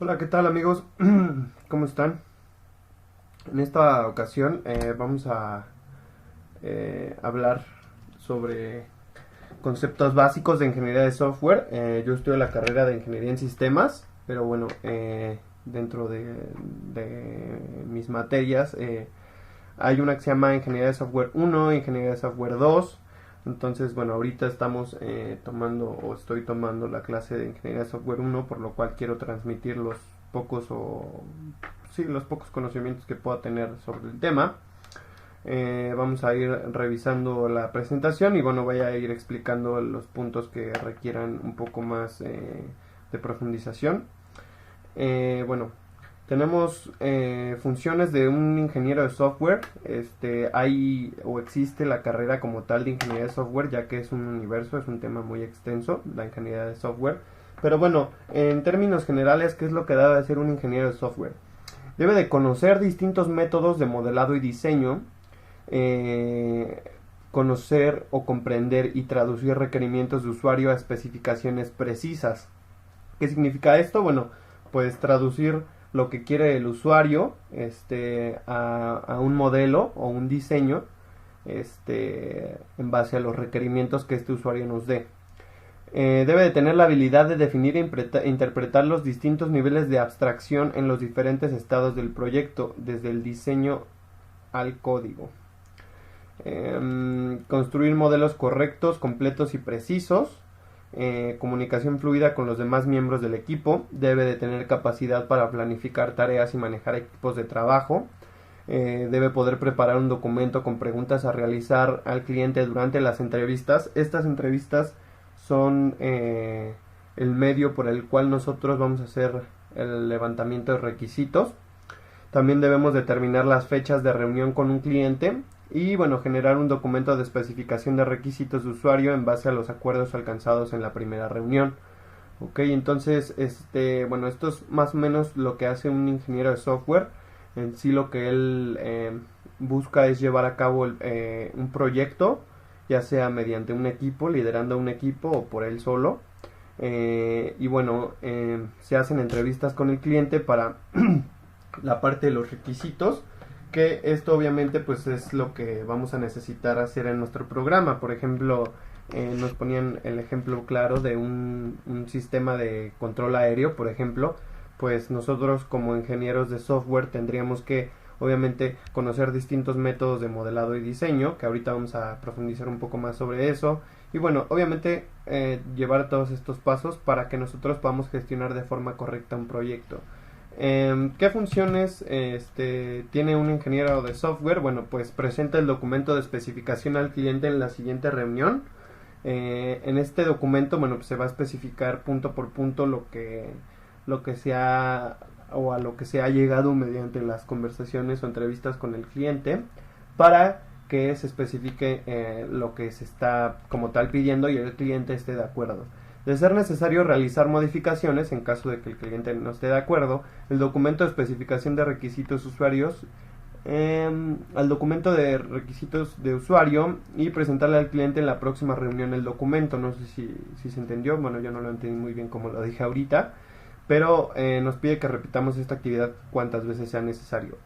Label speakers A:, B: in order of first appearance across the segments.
A: Hola, ¿qué tal amigos? ¿Cómo están? En esta ocasión vamos a hablar sobre conceptos básicos de ingeniería de software. Yo estudio la carrera de ingeniería en sistemas, pero bueno, dentro de mis materias hay una que se llama ingeniería de software uno, ingeniería de software 2. Entonces, bueno, ahorita estamos tomando o estoy tomando la clase de ingeniería de software uno, por lo cual quiero transmitir los pocos o sí, los pocos conocimientos que pueda tener sobre el tema. Vamos a ir revisando la presentación y bueno, voy a ir explicando los puntos que requieran un poco más de profundización. Bueno, tenemos funciones de un ingeniero de software. Hay o existe la carrera como tal de ingeniería de software, ya que es un universo, es un tema muy extenso, la ingeniería de software. Pero bueno, en términos generales, ¿qué es lo que debe hacer un ingeniero de software? Debe de conocer distintos métodos de modelado y diseño, eh, conocer o comprender y traducir requerimientos de usuario a especificaciones precisas. ¿Qué significa esto? Bueno, pues traducir lo que quiere el usuario a un modelo o un diseño en base a los requerimientos que este usuario nos dé. Debe de tener la habilidad de definir e interpretar los distintos niveles de abstracción en los diferentes estados del proyecto, desde el diseño al código. Construir modelos correctos, completos y precisos. Comunicación fluida con los demás miembros del equipo. Debe de tener capacidad para planificar tareas y manejar equipos de trabajo. Debe poder preparar un documento con preguntas a realizar al cliente durante las entrevistas. Estas entrevistas son el medio por el cual nosotros vamos a hacer el levantamiento de requisitos. También debemos determinar las fechas de reunión con un cliente y bueno, generar un documento de especificación de requisitos de usuario en base a los acuerdos alcanzados en la primera reunión. Ok, entonces, bueno, esto es más o menos lo que hace un ingeniero de software. En sí lo que él busca es llevar a cabo un proyecto, ya sea mediante un equipo, liderando un equipo o por él solo. Y bueno, se hacen entrevistas con el cliente para la parte de los requisitos, que esto obviamente pues es lo que vamos a necesitar hacer en nuestro programa. Por ejemplo, nos ponían el ejemplo claro de un sistema de control aéreo, por ejemplo. Pues nosotros como ingenieros de software tendríamos que obviamente conocer distintos métodos de modelado y diseño, que ahorita vamos a profundizar un poco más sobre eso. Y bueno, obviamente llevar todos estos pasos para que nosotros podamos gestionar de forma correcta un proyecto. ¿Qué funciones tiene un ingeniero de software? Bueno, pues presenta el documento de especificación al cliente en la siguiente reunión. En este documento, bueno, pues se va a especificar punto por punto lo que se ha o a lo que se ha llegado mediante las conversaciones o entrevistas con el cliente, para que se especifique lo que se está como tal pidiendo y el cliente esté de acuerdo. De ser necesario realizar modificaciones en caso de que el cliente no esté de acuerdo, el documento de especificación de requisitos usuarios al documento de requisitos de usuario y presentarle al cliente en la próxima reunión el documento. No sé si se entendió, bueno, yo no lo entendí muy bien como lo dije ahorita, pero nos pide que repitamos esta actividad cuantas veces sea necesario.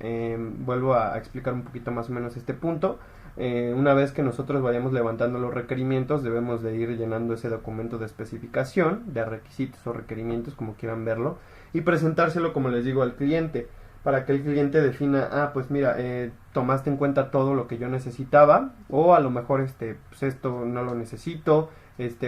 A: Vuelvo a explicar un poquito más o menos este punto. Una vez que nosotros vayamos levantando los requerimientos, debemos de ir llenando ese documento de especificación, de requisitos o requerimientos, como quieran verlo, y presentárselo, como les digo, al cliente, para que el cliente defina, pues mira, tomaste en cuenta todo lo que yo necesitaba, o a lo mejor pues esto no lo necesito,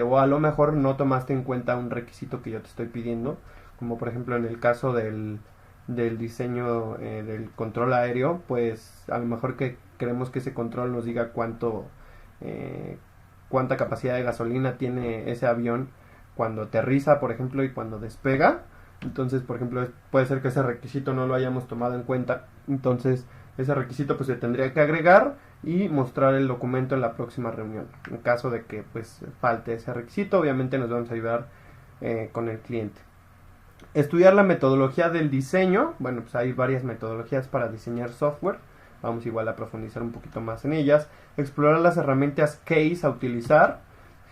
A: o a lo mejor no tomaste en cuenta un requisito que yo te estoy pidiendo, como por ejemplo en el caso del diseño del control aéreo, pues a lo mejor que queremos que ese control nos diga cuánta capacidad de gasolina tiene ese avión cuando aterriza, por ejemplo, y cuando despega. Entonces, por ejemplo, puede ser que ese requisito no lo hayamos tomado en cuenta. Entonces, ese requisito pues se tendría que agregar y mostrar el documento en la próxima reunión. En caso de que pues falte ese requisito, obviamente nos vamos a ayudar con el cliente. Estudiar la metodología del diseño. Bueno, pues hay varias metodologías para diseñar software. Vamos igual a profundizar un poquito más en ellas. Explorar las herramientas case a utilizar.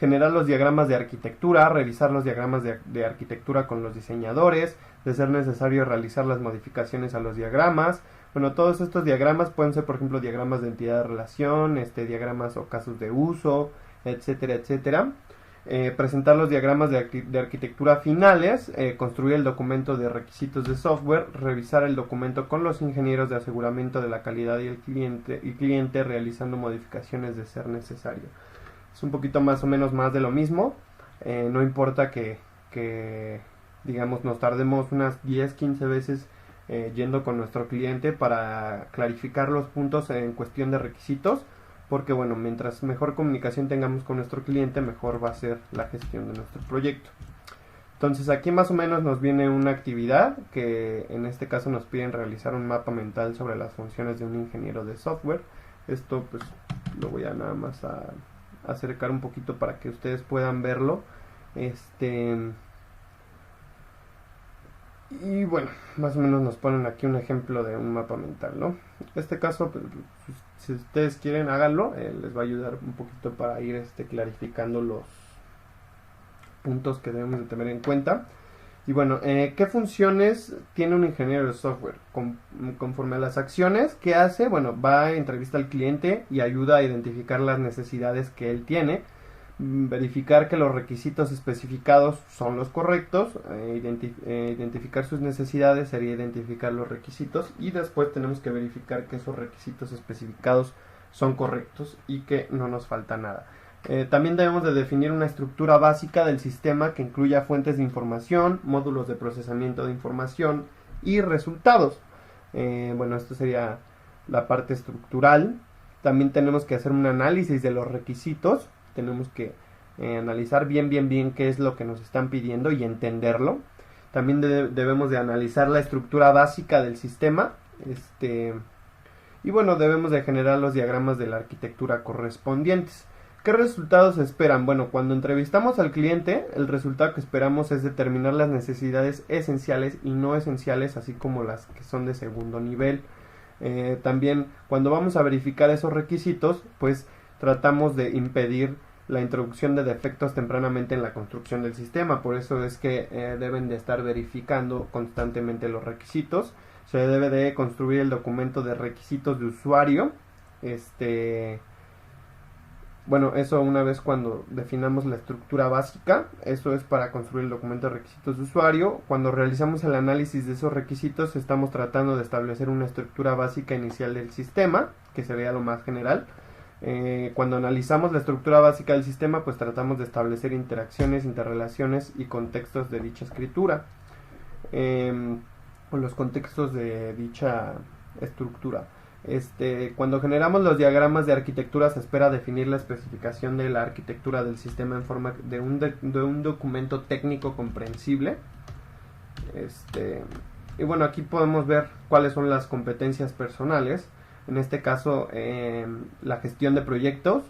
A: generar los diagramas de arquitectura, revisar los diagramas de arquitectura con los diseñadores, de ser necesario realizar las modificaciones a los diagramas. Bueno, todos estos diagramas pueden ser, por ejemplo, diagramas de entidad de relación, diagramas o casos de uso, etcétera, etcétera. Presentar los diagramas de arquitectura finales, construir el documento de requisitos de software, revisar el documento con los ingenieros de aseguramiento de la calidad y el cliente realizando modificaciones de ser necesario. Es un poquito más o menos más de lo mismo. No importa que digamos nos tardemos unas 10-15 veces yendo con nuestro cliente para clarificar los puntos en cuestión de requisitos, porque bueno, mientras mejor comunicación tengamos con nuestro cliente, mejor va a ser la gestión de nuestro proyecto. Entonces aquí más o menos nos viene una actividad que en este caso nos piden realizar un mapa mental sobre las funciones de un ingeniero de software. Esto pues lo voy a nada más a acercar un poquito para que ustedes puedan verlo. Y bueno, más o menos nos ponen aquí un ejemplo de un mapa mental, ¿no? Este caso, pues, si ustedes quieren, háganlo. Les va a ayudar un poquito para ir clarificando los puntos que debemos de tener en cuenta. Y bueno, ¿qué funciones tiene un ingeniero de software? Conforme a las acciones que hace, bueno, va a entrevista al cliente y ayuda a identificar las necesidades que él tiene, verificar que los requisitos especificados son los correctos, identificar sus necesidades sería identificar los requisitos, y después tenemos que verificar que esos requisitos especificados son correctos y que no nos falta nada. También debemos de definir una estructura básica del sistema que incluya fuentes de información, módulos de procesamiento de información y resultados. Bueno, esto sería la parte estructural. También tenemos que hacer un análisis de los requisitos. Tenemos que analizar bien qué es lo que nos están pidiendo y entenderlo. También debemos de analizar la estructura básica del sistema. Y bueno, debemos de generar los diagramas de la arquitectura correspondientes. ¿Qué resultados esperan? Bueno, cuando entrevistamos al cliente, el resultado que esperamos es determinar las necesidades esenciales y no esenciales, así como las que son de segundo nivel. También, cuando vamos a verificar esos requisitos, pues tratamos de impedir la introducción de defectos tempranamente en la construcción del sistema. Por eso es que deben de estar verificando constantemente los requisitos. Se debe de construir el documento de requisitos de usuario. Bueno, eso una vez cuando definamos la estructura básica, eso es para construir el documento de requisitos de usuario. Cuando realizamos el análisis de esos requisitos, estamos tratando de establecer una estructura básica inicial del sistema, que sería lo más general. Cuando analizamos la estructura básica del sistema, pues tratamos de establecer interacciones, interrelaciones y contextos de dicha escritura, o los contextos de dicha estructura. Cuando generamos los diagramas de arquitectura, se espera definir la especificación de la arquitectura del sistema en forma de un documento técnico comprensible. Y bueno, aquí podemos ver cuáles son las competencias personales. En este caso, la gestión de proyectos,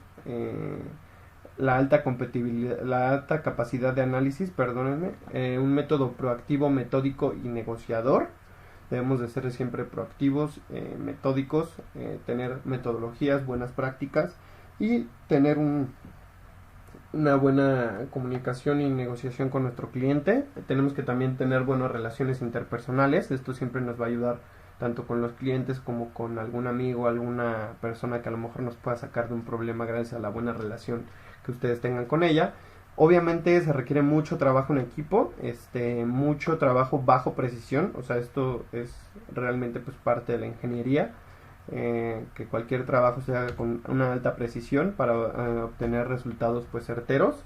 A: la alta compatibilidad, la alta capacidad de análisis, perdónenme, un método proactivo, metódico y negociador. Debemos de ser siempre proactivos, metódicos, tener metodologías, buenas prácticas y tener una buena comunicación y negociación con nuestro cliente. Tenemos que también tener buenas relaciones interpersonales. Esto siempre nos va a ayudar tanto con los clientes como con algún amigo, alguna persona que a lo mejor nos pueda sacar de un problema gracias a la buena relación que ustedes tengan con ella. Obviamente se requiere mucho trabajo en equipo, mucho trabajo bajo precisión, o sea, esto es realmente pues parte de la ingeniería, que cualquier trabajo se haga con una alta precisión para obtener resultados pues certeros.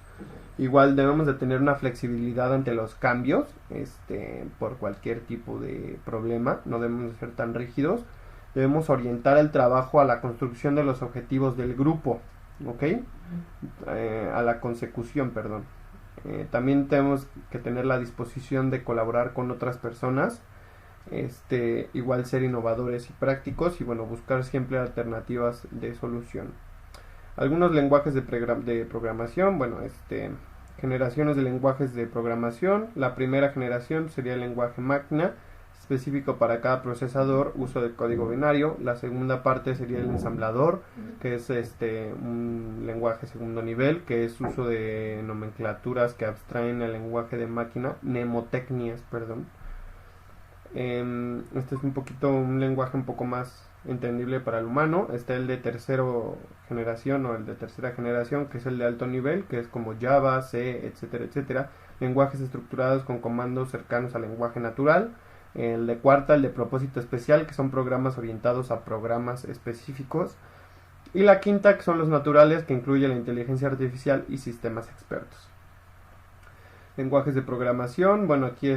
A: Igual debemos de tener una flexibilidad ante los cambios, por cualquier tipo de problema, no debemos de ser tan rígidos. Debemos orientar el trabajo a la construcción de los objetivos del grupo, ¿ok? A la consecución, perdón. También tenemos que tener la disposición de colaborar con otras personas, igual ser innovadores y prácticos y bueno, buscar siempre alternativas de solución. Algunos lenguajes de programación, bueno, generaciones de lenguajes de programación. La primera generación sería el lenguaje máquina, específico para cada procesador, uso de código binario. La segunda parte sería el ensamblador, que es un lenguaje segundo nivel, que es uso de nomenclaturas que abstraen el lenguaje de máquina, mnemotecnias, perdón. Este es un lenguaje un poco más entendible para el humano. Está el de tercera generación o el de tercera generación, que es el de alto nivel, que es como Java, C, etcétera, etcétera. Lenguajes estructurados con comandos cercanos al lenguaje natural. El de cuarta, el de propósito especial, que son programas orientados a programas específicos. Y la quinta, que son los naturales, que incluye la inteligencia artificial y sistemas expertos. Lenguajes de programación, bueno, aquí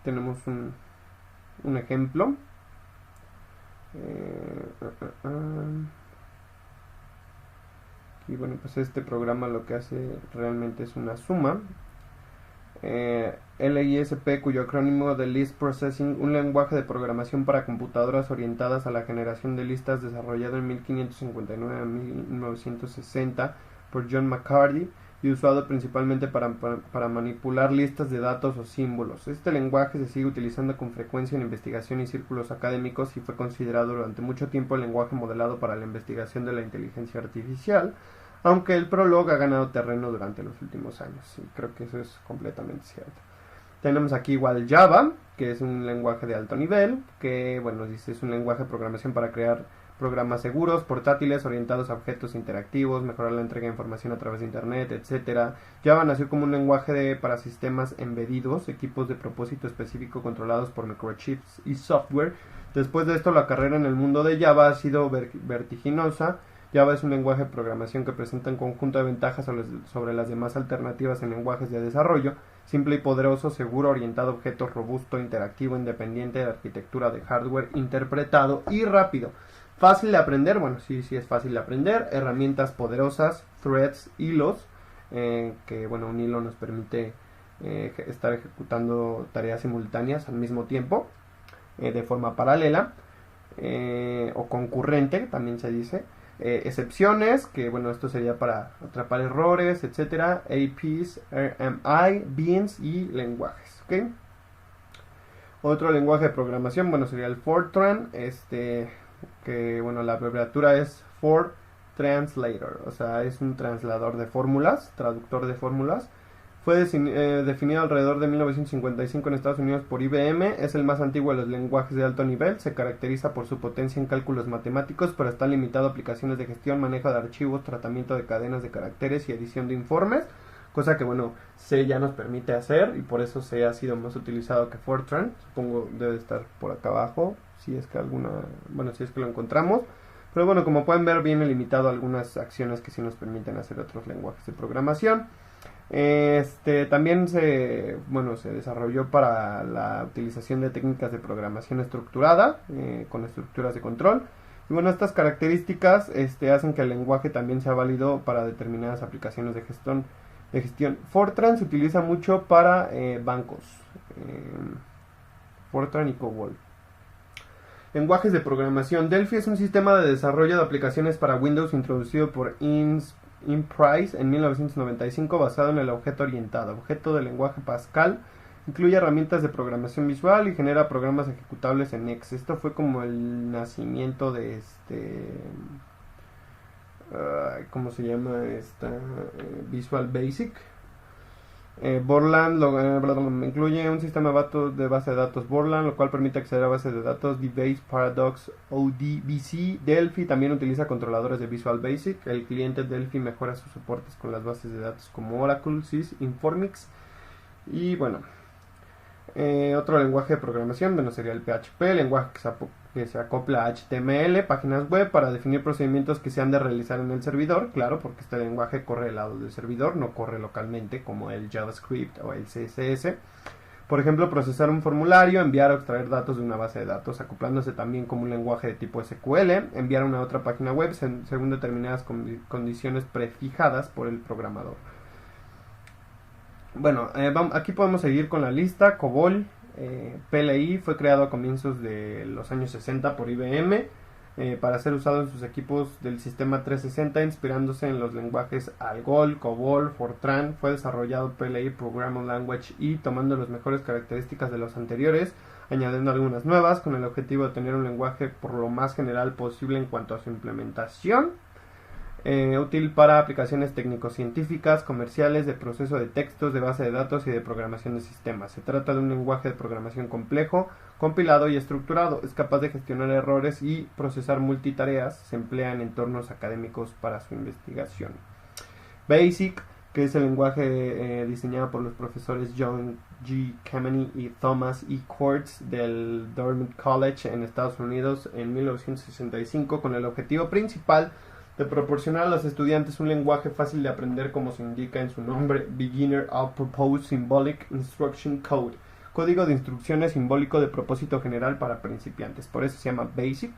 A: tenemos un ejemplo. Y bueno, pues este programa lo que hace realmente es una suma. LISP, cuyo acrónimo de List Processing, un lenguaje de programación para computadoras orientadas a la generación de listas, desarrollado en 1559 a 1960 por John McCarthy y usado principalmente para manipular listas de datos o símbolos. Este lenguaje se sigue utilizando con frecuencia en investigación y círculos académicos y fue considerado durante mucho tiempo el lenguaje modelado para la investigación de la inteligencia artificial, aunque el Prolog ha ganado terreno durante los últimos años. Y creo que eso es completamente cierto. Tenemos aquí igual Java, que es un lenguaje de alto nivel, que bueno, dice es un lenguaje de programación para crear programas seguros, portátiles, orientados a objetos interactivos, mejorar la entrega de información a través de internet, etc. Java nació como un lenguaje para sistemas embedidos, equipos de propósito específico controlados por microchips y software. Después de esto, la carrera en el mundo de Java ha sido vertiginosa. Java es un lenguaje de programación que presenta un conjunto de ventajas sobre las demás alternativas en lenguajes de desarrollo: simple y poderoso, seguro, orientado a objetos, robusto, interactivo, independiente de arquitectura de hardware, interpretado y rápido. Fácil de aprender, bueno, sí es fácil de aprender. Herramientas poderosas, threads, hilos, que bueno, un hilo nos permite estar ejecutando tareas simultáneas al mismo tiempo, de forma paralela, o concurrente, también se dice. Excepciones, que bueno, esto sería para atrapar errores, etcétera. APs, RMI, beans y lenguajes, ¿ok? Otro lenguaje de programación, bueno, sería el Fortran, que bueno, la abreviatura es For Translator, o sea, es un translador de fórmulas, traductor de fórmulas. Fue definido alrededor de 1955 en Estados Unidos por IBM. Es el más antiguo de los lenguajes de alto nivel. Se caracteriza por su potencia en cálculos matemáticos, pero está limitado a aplicaciones de gestión, manejo de archivos, tratamiento de cadenas de caracteres y edición de informes, cosa que bueno, C ya nos permite hacer, y por eso C ha sido más utilizado que Fortran. Supongo debe estar por acá abajo, si es que si es que lo encontramos. Pero bueno, como pueden ver, viene limitado a algunas acciones que sí nos permiten hacer otros lenguajes de programación. También se desarrolló para la utilización de técnicas de programación estructurada, con estructuras de control. Y bueno, estas características hacen que el lenguaje también sea válido para determinadas aplicaciones de gestión. Fortran se utiliza mucho para bancos. Fortran y COBOL. Lenguajes de programación. Delphi es un sistema de desarrollo de aplicaciones para Windows introducido por Price en 1995, basado en el objeto orientado. Objeto del lenguaje Pascal. Incluye herramientas de programación visual y genera programas ejecutables en X. Esto fue como el nacimiento de ¿cómo se llama? Visual Basic. Borland incluye un sistema de base de datos Borland, lo cual permite acceder a bases de datos DBase, Paradox, ODBC. Delphi también utiliza controladores de Visual Basic. El cliente Delphi mejora sus soportes con las bases de datos como Oracle, Sys, Informix. Y bueno, otro lenguaje de programación sería el PHP, lenguaje que se acopla a HTML, páginas web, para definir procedimientos que se han de realizar en el servidor. Claro, porque este lenguaje corre del lado del servidor, no corre localmente como el JavaScript o el CSS. Por ejemplo, procesar un formulario, enviar o extraer datos de una base de datos, acoplándose también como un lenguaje de tipo SQL, enviar a una otra página web según determinadas condiciones prefijadas por el programador. Bueno, aquí podemos seguir con la lista. COBOL, PLI, fue creado a comienzos de los años 60 por IBM. para ser usado en sus equipos del sistema 360, inspirándose en los lenguajes Algol, COBOL, Fortran. Fue desarrollado PLA Programming Language y tomando las mejores características de los anteriores, añadiendo algunas nuevas, con el objetivo de tener un lenguaje por lo más general posible en cuanto a su implementación. Útil para aplicaciones técnico-científicas, comerciales, de proceso de textos, de base de datos y de programación de sistemas. Se trata de un lenguaje de programación complejo, compilado y estructurado. Es capaz de gestionar errores y procesar multitareas. Se emplea en entornos académicos para su investigación. BASIC, que es el lenguaje diseñado por los profesores John G. Kameny y Thomas E. Quartz del Dartmouth College en Estados Unidos en 1965, con el objetivo principal de proporcionar a los estudiantes un lenguaje fácil de aprender, como se indica en su nombre, Beginner All-Purpose Symbolic Instruction Code, código de instrucciones simbólico de propósito general para principiantes. Por eso se llama BASIC.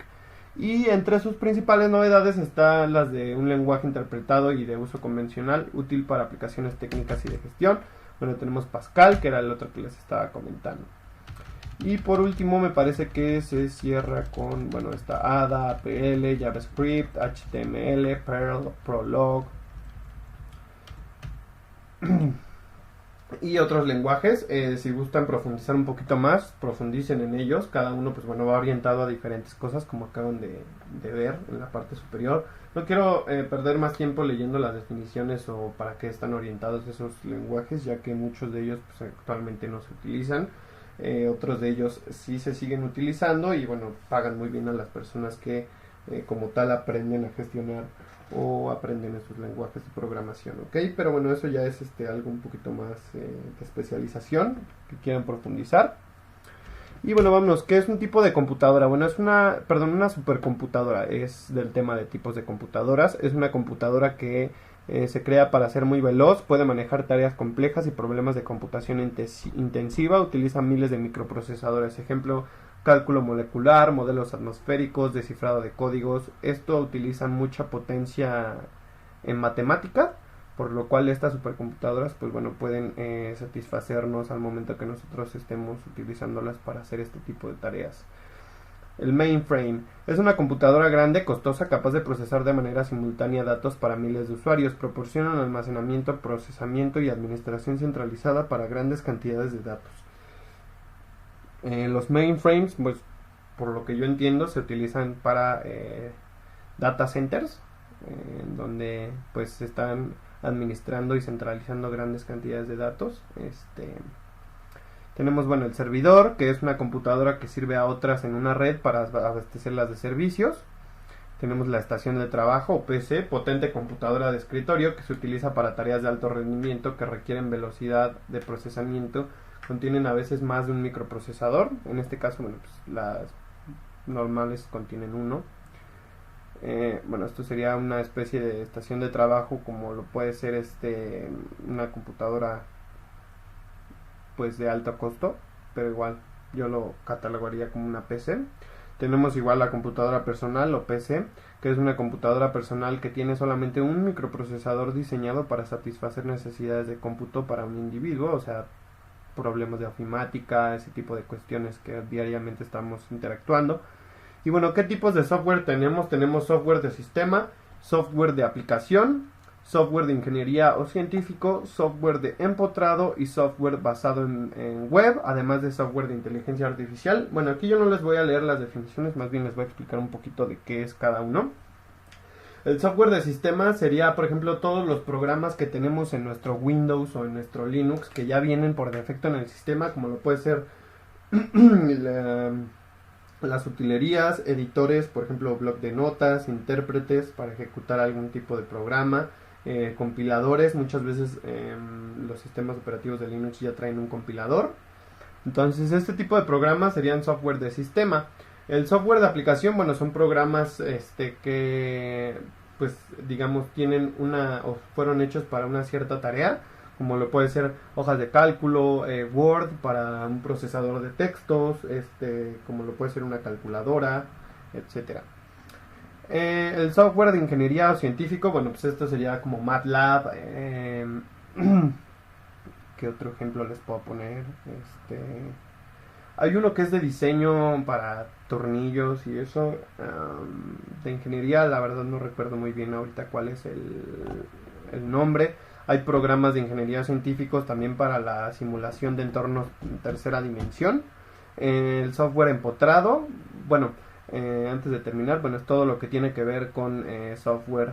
A: Y entre sus principales novedades están las de un lenguaje interpretado y de uso convencional, útil para aplicaciones técnicas y de gestión. Bueno, tenemos Pascal, que era el otro que les estaba comentando. Y por último me parece que se cierra con, bueno, está Ada, APL, JavaScript, HTML, Perl, Prolog y otros lenguajes. Si gustan profundizar un poquito más, profundicen en ellos. Cada uno, pues bueno, va orientado a diferentes cosas, como acaban de ver en la parte superior. No quiero perder más tiempo leyendo las definiciones o para qué están orientados esos lenguajes, ya que muchos de ellos pues actualmente no se utilizan. Otros de ellos sí se siguen utilizando y bueno, pagan muy bien a las personas que como tal aprenden a gestionar o aprenden esos lenguajes de programación, ¿ok? Pero bueno, eso ya es algo un poquito más de especialización que quieran profundizar. Y bueno, vámonos, ¿qué es un tipo de computadora? Bueno, es una supercomputadora, es del tema de tipos de computadoras. Es una computadora que se crea para ser muy veloz, puede manejar tareas complejas y problemas de computación intensiva, utiliza miles de microprocesadores, ejemplo, cálculo molecular, modelos atmosféricos, descifrado de códigos. Esto utiliza mucha potencia en matemática, por lo cual estas supercomputadoras pues bueno, pueden satisfacernos al momento que nosotros estemos utilizándolas para hacer este tipo de tareas. El mainframe es una computadora grande, costosa, capaz de procesar de manera simultánea datos para miles de usuarios. Proporciona un almacenamiento, procesamiento y administración centralizada para grandes cantidades de datos. Los mainframes, pues por lo que yo entiendo, se utilizan para data centers, donde pues se están administrando y centralizando grandes cantidades de datos. Tenemos, bueno, el servidor, que es una computadora que sirve a otras en una red para abastecerlas de servicios. Tenemos la estación de trabajo o PC, potente computadora de escritorio que se utiliza para tareas de alto rendimiento que requieren velocidad de procesamiento. Contienen a veces más de un microprocesador. En este caso, bueno, pues las normales contienen uno. Bueno, esto sería una especie de estación de trabajo, como lo puede ser una computadora pues de alto costo, pero igual yo lo catalogaría como una PC. Tenemos igual la computadora personal o PC, que es una computadora personal que tiene solamente un microprocesador diseñado para satisfacer necesidades de cómputo para un individuo, o sea, problemas de ofimática, ese tipo de cuestiones que diariamente estamos interactuando. Y bueno, ¿qué tipos de software tenemos? Tenemos software de sistema, software de aplicación, software de ingeniería o científico, software de empotrado y software basado en web, además de software de inteligencia artificial. Bueno, aquí yo no les voy a leer las definiciones, más bien les voy a explicar un poquito de qué es cada uno. El software de sistema sería, por ejemplo, todos los programas que tenemos en nuestro Windows o en nuestro Linux, que ya vienen por defecto en el sistema, como lo puede ser las utilerías, editores, por ejemplo, bloc de notas, intérpretes para ejecutar algún tipo de programa, compiladores. Muchas veces los sistemas operativos de Linux ya traen un compilador. Entonces este tipo de programas serían software de sistema. El software de aplicación, bueno, son programas que pues digamos tienen o fueron hechos para una cierta tarea, como lo puede ser hojas de cálculo, Word para un procesador de textos, como lo puede ser una calculadora, etcétera. El software de ingeniería o científico, bueno, pues esto sería como MATLAB. ¿Qué otro ejemplo les puedo poner? Hay uno que es de diseño para tornillos y eso, de ingeniería, la verdad no recuerdo muy bien ahorita cuál es el nombre. Hay programas de ingeniería científicos también para la simulación de entornos en tercera dimensión. El software empotrado, bueno, antes de terminar, bueno, es todo lo que tiene que ver con software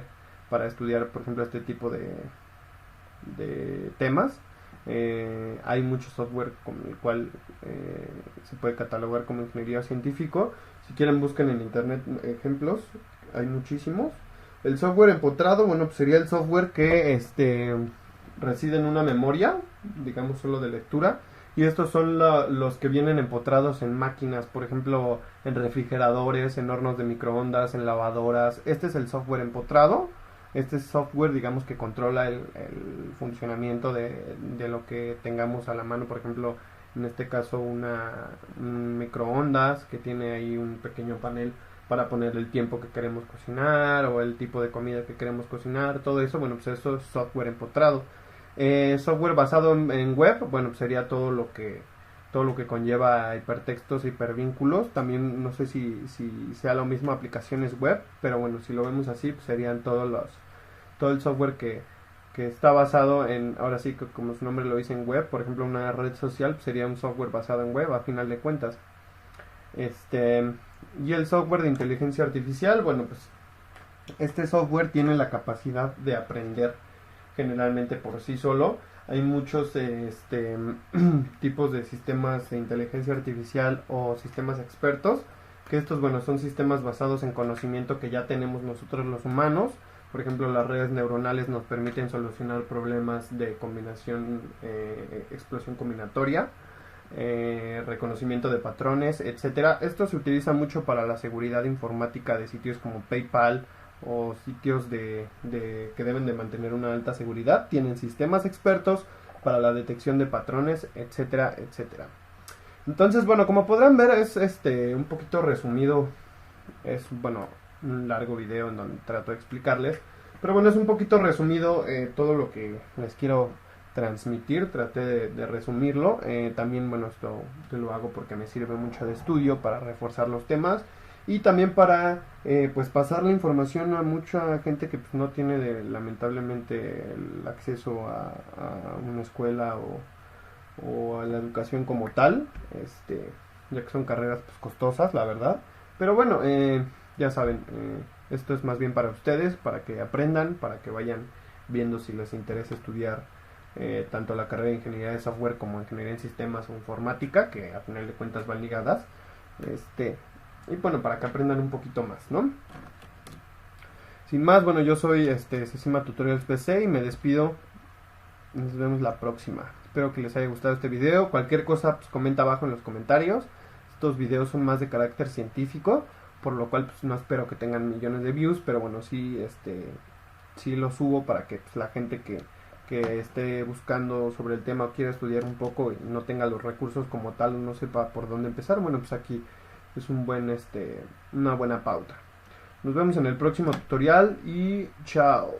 A: para estudiar, por ejemplo, este tipo de temas. Hay mucho software con el cual se puede catalogar como ingeniería científico. Si quieren, busquen en internet ejemplos, hay muchísimos. El software empotrado, bueno, pues sería el software que reside en una memoria, digamos solo de lectura, y estos son los que vienen empotrados en máquinas, por ejemplo, en refrigeradores, en hornos de microondas, en lavadoras. Este es el software empotrado. Este software, digamos, que controla el funcionamiento de lo que tengamos a la mano. Por ejemplo, en este caso un microondas que tiene ahí un pequeño panel para poner el tiempo que queremos cocinar o el tipo de comida que queremos cocinar. Todo eso, bueno, pues eso es software empotrado. Software basado en web, bueno, pues sería todo lo que conlleva hipertextos, hipervínculos. También no sé si sea lo mismo aplicaciones web, pero bueno, si lo vemos así, pues serían todo el software que está basado en, ahora sí que como su nombre lo dice, en web. Por ejemplo, una red social pues sería un software basado en web a final de cuentas. Y el software de inteligencia artificial, bueno, pues este software tiene la capacidad de aprender generalmente por sí solo. Hay muchos tipos de sistemas de inteligencia artificial o sistemas expertos, que estos, bueno, son sistemas basados en conocimiento que ya tenemos nosotros los humanos. Por ejemplo, las redes neuronales nos permiten solucionar problemas de combinación, explosión combinatoria, reconocimiento de patrones, etcétera. Esto se utiliza mucho para la seguridad informática de sitios como PayPal o sitios que deben de mantener una alta seguridad. Tienen sistemas expertos para la detección de patrones, etcétera, etcétera. Entonces, bueno, como podrán ver, es un poquito resumido. Es, bueno, un largo video en donde trato de explicarles, pero bueno, es un poquito resumido todo lo que les quiero transmitir. Traté de resumirlo. También, bueno, esto lo hago porque me sirve mucho de estudio para reforzar los temas y también para pues pasar la información a mucha gente que pues, no tiene lamentablemente el acceso a una escuela o a la educación como tal, ya que son carreras pues, costosas, la verdad. Pero bueno, ya saben, esto es más bien para ustedes, para que aprendan, para que vayan viendo si les interesa estudiar tanto la carrera de ingeniería de software como ingeniería en sistemas o informática, que a final de cuentas van ligadas. Y bueno, para que aprendan un poquito más, ¿no? Sin más, bueno, yo soy Sesima Tutorials PC y me despido. Nos vemos la próxima. Espero que les haya gustado este video. Cualquier cosa, pues comenta abajo en los comentarios. Estos videos son más de carácter científico, por lo cual pues no espero que tengan millones de views, pero bueno, sí los subo para que pues, la gente que esté buscando sobre el tema o quiera estudiar un poco y no tenga los recursos como tal o no sepa por dónde empezar, bueno, pues aquí es una buena pauta. Nos vemos en el próximo tutorial y chao.